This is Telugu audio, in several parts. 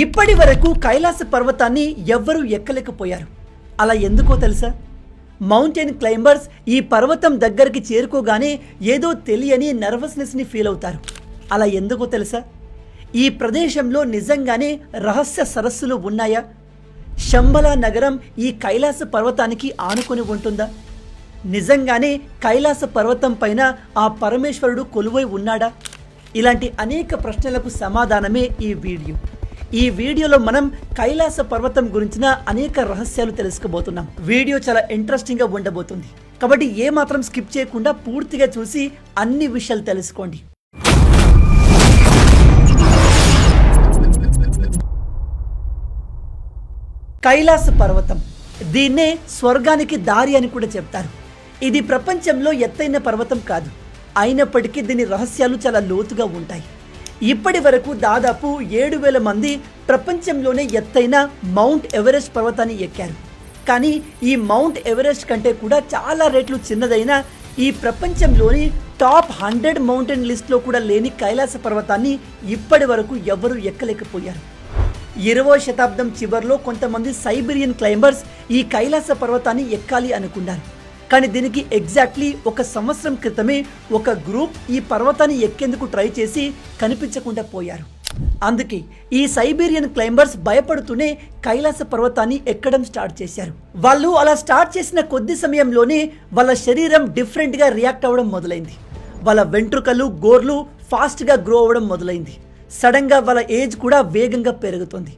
ఇప్పటి వరకు కైలాస పర్వతాన్ని ఎవ్వరూ ఎక్కలేకపోయారు. అలా ఎందుకో తెలుసా? మౌంటైన్ క్లైంబర్స్ ఈ పర్వతం దగ్గరికి చేరుకోగానే ఏదో తెలియని నర్వస్నెస్ని ఫీల్ అవుతారు. అలా ఎందుకో తెలుసా? ఈ ప్రదేశంలో నిజంగానే రహస్య సరస్సులు ఉన్నాయా? శంబలా నగరం ఈ కైలాస పర్వతానికి ఆనుకొని ఉంటుందా? నిజంగానే కైలాస పర్వతం పైన ఆ పరమేశ్వరుడు కొలువై ఉన్నాడా? ఇలాంటి అనేక ప్రశ్నలకు సమాధానమే ఈ వీడియో. ఈ వీడియోలో మనం కైలాస పర్వతం గురించిన అనేక రహస్యాలు తెలుసుకోబోతున్నాం. వీడియో చాలా ఇంట్రెస్టింగ్గా ఉండబోతుంది కాబట్టి ఏమాత్రం స్కిప్ చేయకుండా పూర్తిగా చూసి అన్ని విషయాలు తెలుసుకోండి. కైలాస పర్వతం, దీన్నే స్వర్గానికి దారి అని కూడా చెప్తారు. ఇది ప్రపంచంలో ఎత్తైన పర్వతం కాదు, అయినప్పటికీ దీని రహస్యాలు చాలా లోతుగా ఉంటాయి. ఇప్పటి వరకు దాదాపు 7,000 మంది ప్రపంచంలోనే ఎత్తైన మౌంట్ ఎవరెస్ట్ పర్వతాన్ని ఎక్కారు. కానీ ఈ మౌంట్ ఎవరెస్ట్ కంటే కూడా చాలా రెట్లు చిన్నదైన ఈ ప్రపంచంలోని టాప్ 100 మౌంటైన్ లిస్ట్లో కూడా లేని కైలాస పర్వతాన్ని ఇప్పటి వరకు ఎవరూ ఎక్కలేకపోయారు. 20వ శతాబ్దం చివరిలో కొంతమంది సైబీరియన్ క్లైంబర్స్ ఈ కైలాస పర్వతాన్ని ఎక్కాలి అనుకున్నారు. కానీ దీనికి ఎగ్జాక్ట్లీ 1 సంవత్సరం క్రితమే ఒక గ్రూప్ ఈ పర్వతాన్ని ఎక్కేందుకు ట్రై చేసి కనిపించకుండా పోయారు. అందుకే ఈ సైబీరియన్ క్లైంబర్స్ భయపడుతూనే కైలాస పర్వతాన్ని ఎక్కడం స్టార్ట్ చేశారు. వాళ్ళు అలా స్టార్ట్ చేసిన కొద్ది సమయంలోనే వాళ్ళ శరీరం డిఫరెంట్గా రియాక్ట్ అవ్వడం మొదలైంది. వాళ్ళ వెంట్రుకలు, గోర్లు ఫాస్ట్గా గ్రో అవ్వడం మొదలైంది. సడన్గా వాళ్ళ ఏజ్ కూడా వేగంగా పెరుగుతుంది.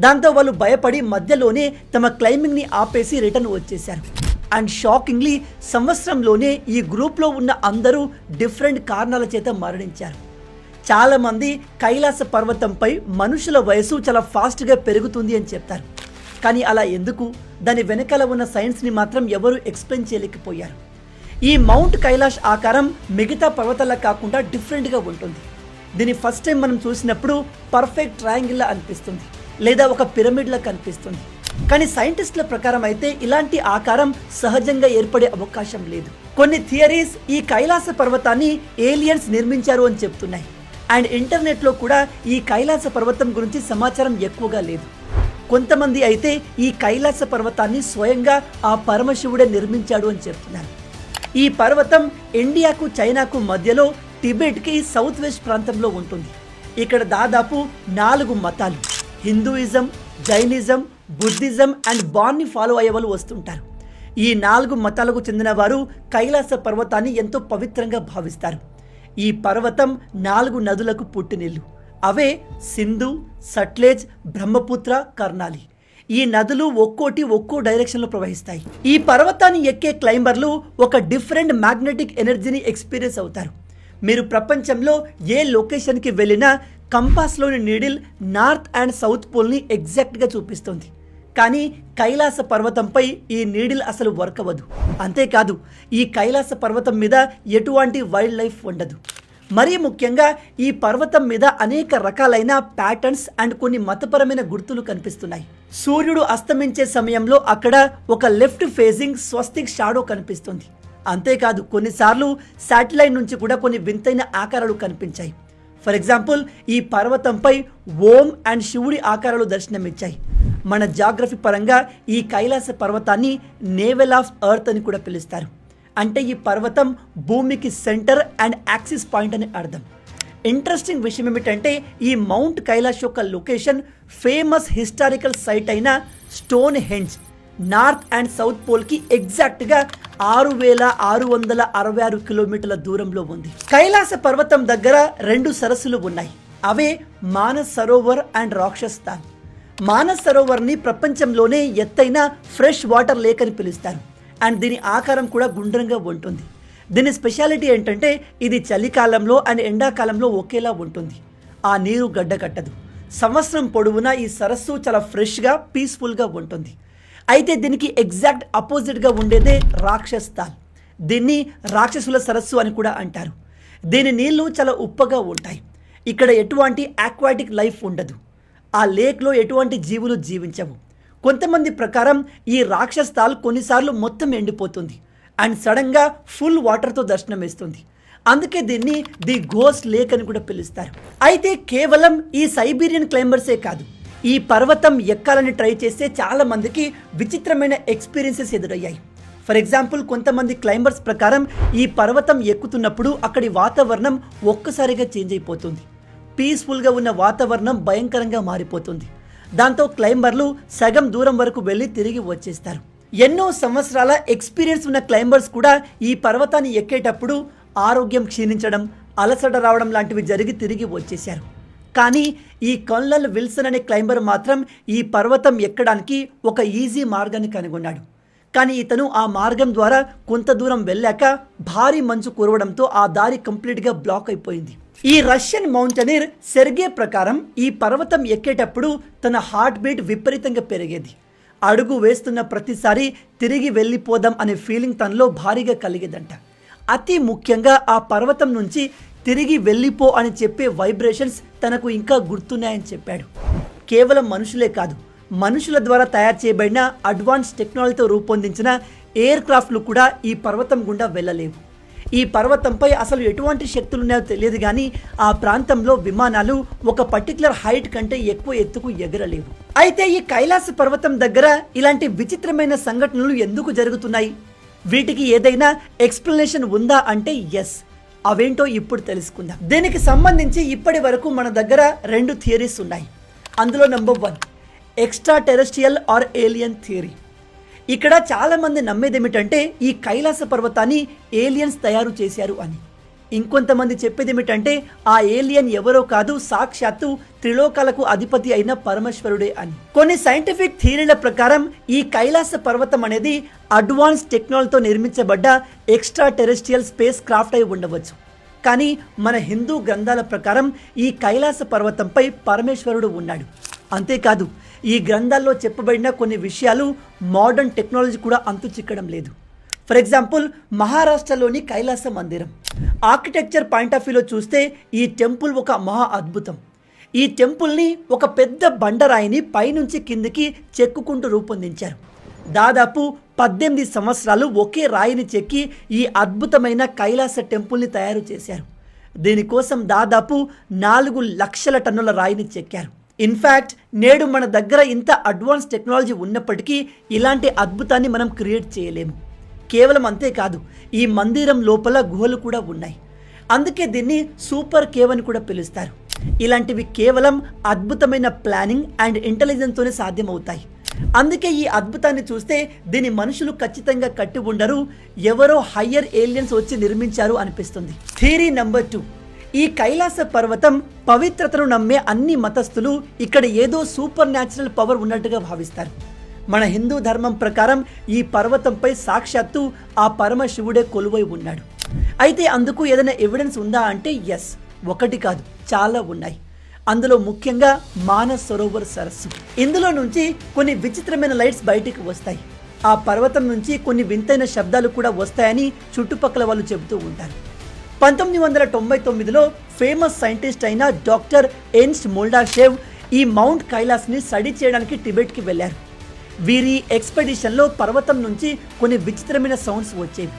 దాంతో వాళ్ళు భయపడి మధ్యలోనే తమ క్లైంబింగ్ని ఆపేసి రిటర్న్ వచ్చేశారు. అండ్ షాకింగ్లీ సంవత్సరంలోనే ఈ గ్రూప్లో ఉన్న అందరూ డిఫరెంట్ కారణాల చేత మరణించారు. చాలామంది కైలాస పర్వతంపై మనుషుల వయసు చాలా ఫాస్ట్గా పెరుగుతుంది అని చెప్తారు. కానీ అలా ఎందుకు? దాని వెనకాల ఉన్న సైన్స్ని మాత్రం ఎవరు ఎక్స్ప్లెయిన్ చేయలేకపోయారు. ఈ మౌంట్ కైలాష్ ఆకారం మిగతా పర్వతాల కాకుండా డిఫరెంట్గా ఉంటుంది. దీన్ని ఫస్ట్ టైం మనం చూసినప్పుడు పర్ఫెక్ట్ ట్రయాంగిల్లా అనిపిస్తుంది, లేదా ఒక పిరమిడ్లా కనిపిస్తుంది. కానీ సైంటిస్టుల ప్రకారం అయితే ఇలాంటి ఆకారం సహజంగా ఏర్పడే అవకాశం లేదు. కొన్ని థియరీస్ ఈ కైలాస పర్వతాన్ని ఏలియన్స్ నిర్మించారు అని చెప్తున్నాయి. అండ్ ఇంటర్నెట్లో కూడా ఈ కైలాస పర్వతం గురించి సమాచారం ఎక్కువగా లేదు. కొంతమంది అయితే ఈ కైలాస పర్వతాన్ని స్వయంగా ఆ పరమశివుడే నిర్మించాడు అని చెప్తున్నారు. ఈ పర్వతం ఇండియాకు, చైనాకు మధ్యలో టిబెట్కి సౌత్ వెస్ట్ ప్రాంతంలో ఉంటుంది. ఇక్కడ దాదాపు 4 మతాలు, హిందూయిజం, జైనిజం, బుద్ధిజం అండ్ బాన్ని ఫాలో అయ్యే వాళ్ళు వస్తుంటారు. ఈ 4 మతాలకు చెందిన వారు కైలాస పర్వతాన్ని ఎంతో పవిత్రంగా భావిస్తారు. ఈ పర్వతం 4 నదులకు పుట్టినిల్లు. అవే సింధు, సట్లెజ్, బ్రహ్మపుత్ర, కర్నాలి. ఈ నదులు ఒక్కోటి ఒక్కో డైరెక్షన్లో ప్రవహిస్తాయి. ఈ పర్వతాన్ని ఎక్కే క్లైంబర్లు ఒక డిఫరెంట్ మ్యాగ్నెటిక్ ఎనర్జీని ఎక్స్పీరియన్స్ అవుతారు. మీరు ప్రపంచంలో ఏ లొకేషన్కి వెళ్ళినా కంపాస్లోని నీడిల్ నార్త్ అండ్ సౌత్ పోల్ని ఎగ్జాక్ట్గా చూపిస్తుంది. కానీ కైలాస పర్వతంపై ఈ నీడిల్ అసలు వర్క్ అవ్వదు. అంతేకాదు ఈ కైలాస పర్వతం మీద ఎటువంటి వైల్డ్ లైఫ్ ఉండదు. మరీ ముఖ్యంగా ఈ పర్వతం మీద అనేక రకాలైన ప్యాటర్న్స్ అండ్ కొన్ని మతపరమైన గుర్తులు కనిపిస్తున్నాయి. సూర్యుడు అస్తమించే సమయంలో అక్కడ ఒక లెఫ్ట్ ఫేసింగ్ స్వస్తిక్ షాడో కనిపిస్తుంది. అంతేకాదు కొన్నిసార్లు శాటిలైట్ నుంచి కూడా కొన్ని వింతైన ఆకారాలు కనిపించాయి. ఫర్ ఎగ్జాంపుల్ ఈ పర్వతంపై ఓం అండ్ శివుడి ఆకారాలు దర్శనమిచ్చాయి. మన జాగ్రఫీ పరంగా ఈ కైలాస పర్వతాన్ని నేవెల్ ఆఫ్ ఎర్త్ అని కూడా పిలుస్తారు. అంటే ఈ పర్వతం భూమికి సెంటర్ అండ్ యాక్సిస్ పాయింట్ అని అర్థం. ఇంట్రెస్టింగ్ విషయం ఏమిటంటే ఈ మౌంట్ కైలాష్ యొక్క లొకేషన్ ఫేమస్ హిస్టారికల్ సైట్ అయిన Stonehenge north and south పోల్కి ఎగ్జాక్ట్గా 6,666 కిలోమీటర్ల దూరంలో ఉంది. కైలాస పర్వతం దగ్గర 2 సరస్సులు ఉన్నాయి. అవే మానస్ సరోవర్ అండ్ రాక్షస్ తాల్. మానస్ సరోవర్ని ప్రపంచంలోనే ఎత్తైన ఫ్రెష్ వాటర్ లేక్ అని పిలుస్తారు. అండ్ దీని ఆకారం కూడా గుండ్రంగా ఉంటుంది. దీని స్పెషాలిటీ ఏంటంటే ఇది చలికాలంలో అండ్ ఎండాకాలంలో ఒకేలా ఉంటుంది. ఆ నీరు గడ్డకట్టదు. సంవత్సరం పొడవునా ఈ సరస్సు చాలా ఫ్రెష్గా, పీస్ఫుల్గా ఉంటుంది. అయితే దీనికి ఎగ్జాక్ట్ అపోజిట్గా ఉండేదే రాక్షస్ తాల్. దీన్ని రాక్షసుల సరస్సు అని కూడా అంటారు. దీని నీళ్లు చాలా ఉప్పగా ఉంటాయి. ఇక్కడ ఎటువంటి ఆక్వాటిక్ లైఫ్ ఉండదు. ఆ లేక్లో ఎటువంటి జీవులు జీవించవు. కొంతమంది ప్రకారం ఈ రాక్షస్ తాల్ కొన్నిసార్లు మొత్తం ఎండిపోతుంది అండ్ సడన్గా ఫుల్ వాటర్తో దర్శనమిస్తుంది. అందుకే దీన్ని ది ఘోస్ట్ లేక్ అని కూడా పిలుస్తారు. అయితే కేవలం ఈ సైబీరియన్ క్లైంబర్సే కాదు, ఈ పర్వతం ఎక్కాలని ట్రై చేస్తే చాలా మందికి విచిత్రమైన ఎక్స్పీరియన్సెస్ ఎదురయ్యాయి. ఫర్ ఎగ్జాంపుల్, కొంతమంది క్లైంబర్స్ ప్రకారం ఈ పర్వతం ఎక్కుతున్నప్పుడు అక్కడి వాతావరణం ఒక్కసారిగా చేంజ్ అయిపోతుంది. పీస్ఫుల్గా ఉన్న వాతావరణం భయంకరంగా మారిపోతుంది. దాంతో క్లైంబర్లు సగం దూరం వరకు వెళ్ళి తిరిగి వచ్చేస్తారు. ఎన్నో సంవత్సరాల ఎక్స్పీరియన్స్ ఉన్న క్లైంబర్స్ కూడా ఈ పర్వతాన్ని ఎక్కేటప్పుడు ఆరోగ్యం క్షీణించడం, అలసట రావడం లాంటివి జరిగి తిరిగి వచ్చేశారు. కానీ ఈ కల్నల్ విల్సన్ అనే క్లైంబర్ మాత్రం ఈ పర్వతం ఎక్కడానికి ఒక ఈజీ మార్గాన్ని కనుగొన్నాడు. కానీ ఇతను ఆ మార్గం ద్వారా కొంత దూరం వెళ్ళాక భారీ మంచు కురవడంతో ఆ దారి కంప్లీట్గా బ్లాక్ అయిపోయింది. ఈ రష్యన్ మౌంటైనర్ సెర్గే ప్రకారం ఈ పర్వతం ఎక్కేటప్పుడు తన హార్ట్ బీట్ విపరీతంగా పెరిగేది. అడుగు వేస్తున్న ప్రతిసారి తిరిగి వెళ్ళిపోదాం అనే ఫీలింగ్ తనలో భారీగా కలిగేదంట. అతి ముఖ్యంగా ఆ పర్వతం నుంచి తిరిగి వెళ్ళిపో అని చెప్పే వైబ్రేషన్స్ తనకు ఇంకా గుర్తున్నాయని చెప్పాడు. కేవలం మనుషులే కాదు, మనుషుల ద్వారా తయారు చేయబడిన అడ్వాన్స్ టెక్నాలజీతో రూపొందించిన ఎయిర్ క్రాఫ్ట్లు కూడా ఈ పర్వతం గుండా వెళ్ళలేవు. ఈ పర్వతంపై అసలు ఎటువంటి శక్తులున్నాయో తెలియదు, కానీ ఆ ప్రాంతంలో విమానాలు ఒక పర్టికులర్ హైట్ కంటే ఎక్కువ ఎత్తుకు ఎగరలేవు. అయితే ఈ కైలాస పర్వతం దగ్గర ఇలాంటి విచిత్రమైన సంఘటనలు ఎందుకు జరుగుతున్నాయి? వీటికి ఏదైనా ఎక్స్ప్లెనేషన్ ఉందా అంటే ఎస్. అవేంటో ఇప్పుడు తెలుసుకుందాం. దీనికి సంబంధించి ఇప్పటి వరకు మన దగ్గర 2 థియరీస్ ఉన్నాయి. అందులో number 1, extra terrestrial or alien theory. ఇక్కడ చాలామంది నమ్మేది ఏమిటంటే ఈ కైలాస పర్వతాన్ని ఏలియన్స్ తయారు చేశారు అని. ఇంకొంతమంది చెప్పేది ఏమిటంటే ఆ ఏలియన్ ఎవరో కాదు, సాక్షాత్తు త్రిలోకాలకు అధిపతి అయిన పరమేశ్వరుడే అని. కొన్ని సైంటిఫిక్ థియరీల ప్రకారం ఈ కైలాస పర్వతం అనేది అడ్వాన్స్ టెక్నాలజీతో నిర్మించబడ్డ ఎక్స్ట్రా టెరెస్ట్రియల్ స్పేస్ క్రాఫ్ట్ అయి ఉండవచ్చు. కానీ మన హిందూ గ్రంథాల ప్రకారం ఈ కైలాస పర్వతంపై పరమేశ్వరుడు ఉన్నాడు. అంతేకాదు, ఈ గ్రంథాల్లో చెప్పబడిన కొన్ని విషయాలు మోడర్న్ టెక్నాలజీ కూడా అంతు చిక్కడం లేదు. ఫర్ ఎగ్జాంపుల్, మహారాష్ట్రలోని కైలాస మందిరం ఆర్కిటెక్చర్ పాయింట్ ఆఫ్ వ్యూలో చూస్తే ఈ టెంపుల్ ఒక మహా అద్భుతం. ఈ టెంపుల్ని ఒక పెద్ద బండరాయిని పైనుంచి కిందికి చెక్కుకుంటూ రూపొందించారు. దాదాపు 18 సంవత్సరాలు ఒకే రాయిని చెక్కి ఈ అద్భుతమైన కైలాస టెంపుల్ని తయారు చేశారు. దీనికోసం దాదాపు 4 లక్షల టన్నుల రాయిని చెక్కారు. ఇన్ఫ్యాక్ట్ నేడు మన దగ్గర ఇంత అడ్వాన్స్ టెక్నాలజీ ఉన్నప్పటికీ ఇలాంటి అద్భుతాన్ని మనం క్రియేట్ చేయలేము. కేవలం అంతేకాదు, ఈ మందిరం లోపల గుహలు కూడా ఉన్నాయి. అందుకే దీన్ని సూపర్ కేవ్ అని కూడా పిలుస్తారు. ఇలాంటివి కేవలం అద్భుతమైన ప్లానింగ్ అండ్ ఇంటెలిజెన్స్తోనే సాధ్యమవుతాయి. అందుకే ఈ అద్భుతాన్ని చూస్తే దీని మనుషులు ఖచ్చితంగా కట్టి ఉండరు, ఎవరో హయ్యర్ ఏలియన్స్ వచ్చి నిర్మించారు అనిపిస్తుంది. థియరీ నెంబర్ 2, ఈ కైలాస పర్వతం పవిత్రతను నమ్మే అన్ని మతస్థులు ఇక్కడ ఏదో సూపర్ న్యాచురల్ పవర్ ఉన్నట్టుగా భావిస్తారు. మన హిందూ ధర్మం ప్రకారం ఈ పర్వతంపై సాక్షాత్తు ఆ పరమశివుడే కొలువై ఉన్నాడు. అయితే అందుకు ఏదైనా ఎవిడెన్స్ ఉందా అంటే ఎస్, ఒకటి కాదు చాలా ఉన్నాయి. అందులో ముఖ్యంగా మానస్ సరోవర్ సరస్సు. ఇందులో నుంచి కొన్ని విచిత్రమైన లైట్స్ బయటికి వస్తాయి. ఆ పర్వతం నుంచి కొన్ని వింతైన శబ్దాలు కూడా వస్తాయని చుట్టుపక్కల వాళ్ళు చెబుతూ ఉంటారు. 1999లో ఫేమస్ సైంటిస్ట్ అయిన డాక్టర్ ఎర్న్స్ట్ మోల్డాషేవ్ ఈ మౌంట్ కైలాస్ని స్టడీ చేయడానికి టిబెట్కి వెళ్ళారు. వీరి ఎక్స్పెడిషన్లో పర్వతం నుంచి కొన్ని విచిత్రమైన సౌండ్స్ వచ్చేవి.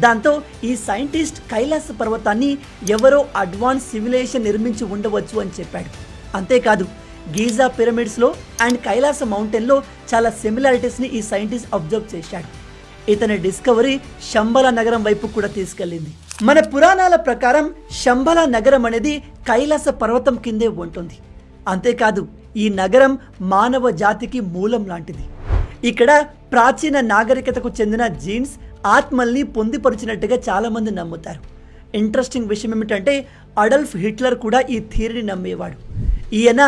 దాంతో ఈ సైంటిస్ట్ కైలాస పర్వతాన్ని ఎవరో అడ్వాన్స్ సివిలైజేషన్ నిర్మించి ఉండవచ్చు అని చెప్పాడు. అంతేకాదు, గీజా పిరమిడ్స్లో అండ్ కైలాస మౌంటైన్లో చాలా సిమిలారిటీస్ని ఈ సైంటిస్ట్ అబ్జర్వ్ చేశాడు. ఇతని డిస్కవరీ శంబల నగరం వైపు కూడా తీసుకెళ్ళింది. మన పురాణాల ప్రకారం శంబల నగరం అనేది కైలాస పర్వతం కిందే ఉంటుంది. అంతేకాదు, ఈ నగరం మానవ జాతికి మూలం లాంటిది. ఇక్కడ ప్రాచీన నాగరికతకు చెందిన జీన్స్ ఆత్మల్ని పొందిపరిచినట్టుగా చాలామంది నమ్ముతారు. ఇంట్రెస్టింగ్ విషయం ఏమిటంటే అడల్ఫ్ హిట్లర్ కూడా ఈ థియరీని నమ్మేవాడు. ఈయన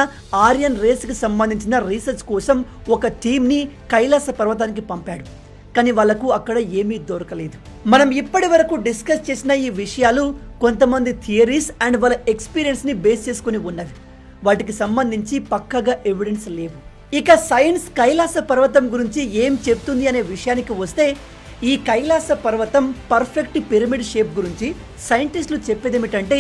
ఆర్యన్ రేస్కి సంబంధించిన రీసెర్చ్ కోసం ఒక టీంని కైలాస పర్వతానికి పంపాడు. కానీ వాళ్ళకు అక్కడ ఏమీ దొరకలేదు. మనం ఇప్పటి వరకు డిస్కస్ చేసిన ఈ విషయాలు కొంతమంది థియరీస్ అండ్ వాళ్ళ ఎక్స్పీరియన్స్ని బేస్ చేసుకుని ఉన్నవి. వాటికి సంబంధించి పక్కగా ఎవిడెన్స్ లేవు. ఇక సైన్స్ కైలాస పర్వతం గురించి ఏం చెప్తుంది అనే విషయానికి వస్తే, ఈ కైలాస పర్వతం పర్ఫెక్ట్ పిరమిడ్ షేప్ గురించి సైంటిస్టులు చెప్పేది ఏమిటంటే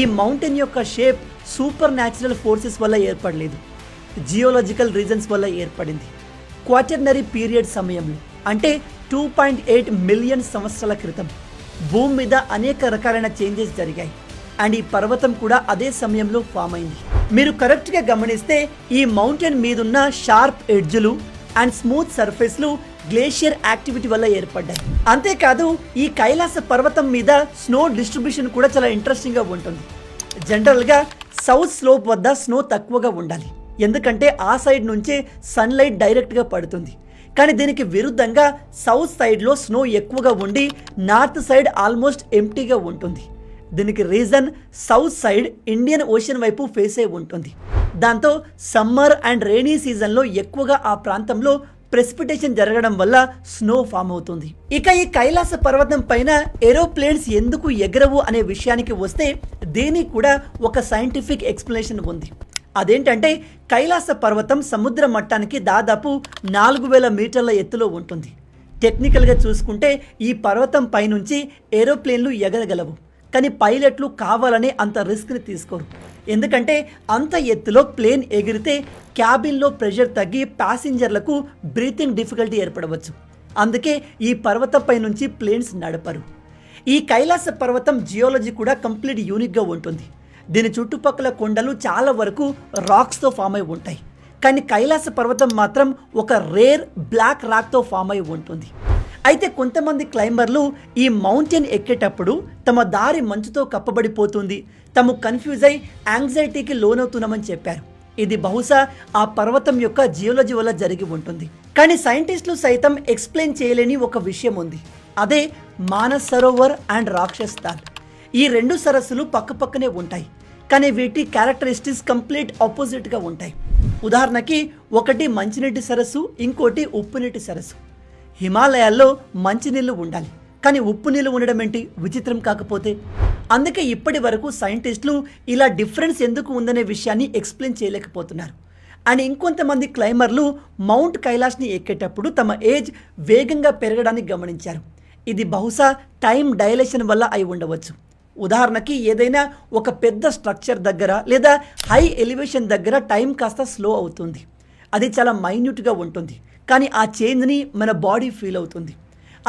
ఈ మౌంటైన్ యొక్క షేప్ సూపర్ న్యాచురల్ ఫోర్సెస్ వల్ల ఏర్పడలేదు, జియోలాజికల్ రీజన్స్ వల్ల ఏర్పడింది. క్వాటర్నరీ పీరియడ్ సమయంలో అంటే 2.8 మిలియన్ సంవత్సరాల క్రితం భూమి మీద అనేక రకాలైన చేంజెస్ జరిగాయి. అండ్ ఈ పర్వతం కూడా అదే సమయంలో ఫామ్ అయింది. మీరు కరెక్ట్గా గమనిస్తే ఈ మౌంటైన్ మీదున్న షార్ప్ ఎడ్జులు అండ్ స్మూత్ సర్ఫేస్లు గ్లేషియర్ యాక్టివిటీ వల్ల ఏర్పడ్డాయి. అంతేకాదు ఈ కైలాస పర్వతం మీద స్నో డిస్ట్రిబ్యూషన్ కూడా చాలా ఇంట్రెస్టింగ్గా ఉంటుంది. జనరల్గా సౌత్ స్లోప్ వద్ద స్నో తక్కువగా ఉండాలి, ఎందుకంటే ఆ సైడ్ నుంచే సన్లైట్ డైరెక్ట్గా పడుతుంది. కానీ దీనికి విరుద్ధంగా సౌత్ సైడ్లో స్నో ఎక్కువగా ఉండి నార్త్ సైడ్ ఆల్మోస్ట్ ఎంప్టీగా ఉంటుంది. దీనికి reason south side Indian ocean వైపు ఫేస్ అయి ఉంటుంది. దాంతో సమ్మర్ అండ్ రెయినీ సీజన్లో ఎక్కువగా ఆ ప్రాంతంలో ప్రెసిపిటేషన్ జరగడం వల్ల స్నో ఫామ్ అవుతుంది. ఇక ఈ కైలాస పర్వతం పైన ఏరోప్లేన్స్ ఎందుకు ఎగరవు అనే విషయానికి వస్తే దీనికి కూడా ఒక సైంటిఫిక్ ఎక్స్ప్లెనేషన్ ఉంది. అదేంటంటే కైలాస పర్వతం సముద్ర మట్టానికి దాదాపు 4000 మీటర్ల ఎత్తులో ఉంటుంది. టెక్నికల్గా చూసుకుంటే ఈ పర్వతం పైనుంచి ఏరోప్లేన్లు ఎగరగలవు, కానీ పైలట్లు కావాలనే అంత రిస్క్ని తీసుకోరు. ఎందుకంటే అంత ఎత్తులో ప్లేన్ ఎగిరితే క్యాబిన్లో ప్రెషర్ తగ్గి ప్యాసింజర్లకు బ్రీతింగ్ డిఫికల్టీ ఏర్పడవచ్చు. అందుకే ఈ పర్వతంపై నుంచి ప్లేన్స్ నడపరు. ఈ కైలాస పర్వతం జియోలజీ కూడా కంప్లీట్ యూనిక్గా ఉంటుంది. దీని చుట్టుపక్కల కొండలు చాలా వరకు రాక్స్తో ఫామ్ అయి ఉంటాయి, కానీ కైలాస పర్వతం మాత్రం ఒక రేర్ బ్లాక్ రాక్తో ఫామ్ అయి ఉంటుంది. అయితే కొంతమంది క్లైంబర్లు ఈ మౌంటైన్ ఎక్కేటప్పుడు తమ దారి మంచుతో కప్పబడిపోతుంది, తాము కన్ఫ్యూజ్ అయి యాంగ్జైటీకి లోనవుతున్నామని చెప్పారు. ఇది బహుశా ఆ పర్వతం యొక్క జియోలజీ వల్ల జరిగి ఉంటుంది. కానీ సైంటిస్టులు సైతం ఎక్స్ప్లెయిన్ చేయలేని ఒక విషయం ఉంది. అదే మానస్ సరోవర్ అండ్ రాక్షస్ తాల్. ఈ రెండు సరస్సులు పక్కపక్కనే ఉంటాయి, కానీ వీటి క్యారెక్టరిస్టిక్స్ కంప్లీట్ ఆపోజిట్గా ఉంటాయి. ఉదాహరణకి ఒకటి మంచినీటి సరస్సు, ఇంకోటి ఉప్పు నీటి సరస్సు. హిమాలయాల్లో మంచినీళ్ళు ఉండాలి, కానీ ఉప్పు నీళ్ళు ఉండడం ఏంటి విచిత్రం కాకపోతే? అందుకే ఇప్పటి వరకు సైంటిస్టులు ఇలా డిఫరెన్స్ ఎందుకు ఉందనే విషయాన్ని ఎక్స్ప్లెయిన్ చేయలేకపోతున్నారు. అండ్ ఇంకొంతమంది క్లైంబర్లు మౌంట్ కైలాష్ని ఎక్కేటప్పుడు తమ ఏజ్ వేగంగా పెరగడానికి గమనించారు. ఇది బహుశా టైం డైలేషన్ వల్ల అయి ఉండవచ్చు. ఉదాహరణకి ఏదైనా ఒక పెద్ద స్ట్రక్చర్ దగ్గర లేదా హై ఎలివేషన్ దగ్గర టైం కాస్త స్లో అవుతుంది. అది చాలా మైన్యూట్గా ఉంటుంది, కానీ ఆ చేంజ్ని మన బాడీ ఫీల్ అవుతుంది.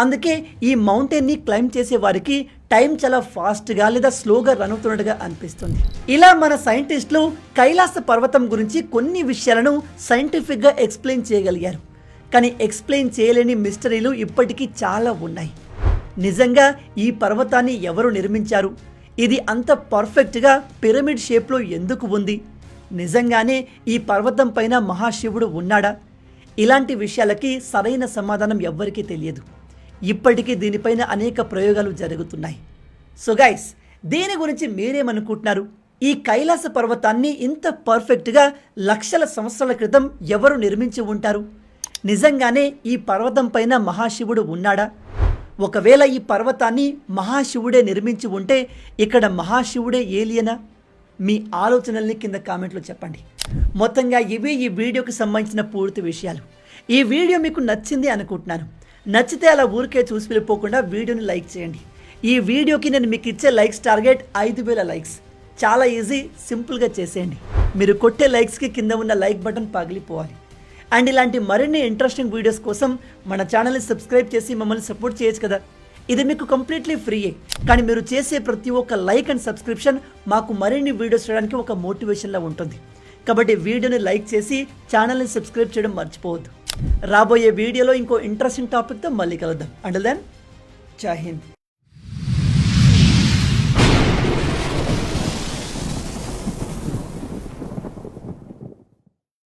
అందుకే ఈ మౌంటైన్ని క్లైంబ్ చేసే వారికి టైం చాలా ఫాస్ట్గా లేదా స్లోగా రన్ అవుతున్నట్టుగా అనిపిస్తుంది. ఇలా మన సైంటిస్టులు కైలాస పర్వతం గురించి కొన్ని విషయాలను సైంటిఫిక్గా ఎక్స్ప్లెయిన్ చేయగలిగారు. కానీ ఎక్స్ప్లెయిన్ చేయలేని మిస్టరీలు ఇప్పటికీ చాలా ఉన్నాయి. నిజంగా ఈ పర్వతాన్ని ఎవరు నిర్మించారు? ఇది అంత పర్ఫెక్ట్గా పిరమిడ్ షేప్లో ఎందుకు ఉంది? నిజంగానే ఈ పర్వతం పైన మహాశివుడు ఉన్నాడా? ఇలాంటి విషయాలకి సరైన సమాధానం ఎవ్వరికీ తెలియదు. ఇప్పటికీ దీనిపైన అనేక ప్రయోగాలు జరుగుతున్నాయి. సో గైస్, దీని గురించి మీరేమనుకుంటున్నారు? ఈ కైలాస పర్వతాన్ని ఇంత పర్ఫెక్ట్గా లక్షల సంవత్సరాల క్రితం ఎవరు నిర్మించి ఉంటారు? నిజంగానే ఈ పర్వతం పైన మహాశివుడు ఉన్నాడా? ఒకవేళ ఈ పర్వతాన్ని మహాశివుడే నిర్మించి ఉంటే ఇక్కడ మహాశివుడే ఏలియనా? మీ ఆలోచనల్ని కింద కామెంట్లో చెప్పండి. మొత్తంగా ఇవి ఈ వీడియోకి సంబంధించిన పూర్తి విషయాలు. ఈ వీడియో మీకు నచ్చింది అనుకుంటున్నాను. నచ్చితే అలా ఊరికే చూసి వెళ్ళిపోకుండా వీడియోని లైక్ చేయండి. ఈ వీడియోకి నేను మీకు ఇచ్చే లైక్స్ టార్గెట్ 5000 లైక్స్. చాలా ఈజీ, సింపుల్గా చేసేయండి. మీరు కొట్టే లైక్స్కి కింద ఉన్న లైక్ బటన్ పగిలిపోవాలి. అండ్ ఇలాంటి మరిన్ని ఇంట్రెస్టింగ్ వీడియోస్ కోసం మన ఛానల్ని సబ్స్క్రైబ్ చేసి మమ్మల్ని సపోర్ట్ చేయొచ్చు కదా. ఇది మీకు కంప్లీట్లీ ఫ్రీయే, కానీ మీరు చేసే ప్రతి ఒక్క లైక్ అండ్ సబ్స్క్రిప్షన్ మాకు మరిన్ని వీడియోస్ చేయడానికి ఒక మోటివేషన్లా ఉంటుంది. కాబట్టి వీడియోని లైక్ చేసి ఛానల్ని సబ్స్క్రైబ్ చేయడం మర్చిపోవద్దు. రాబోయే వీడియోలో ఇంకో ఇంట్రెస్టింగ్ టాపిక్తో మళ్ళీ కలుద్దాం. అంటిల్ దెన్, జై హింద్.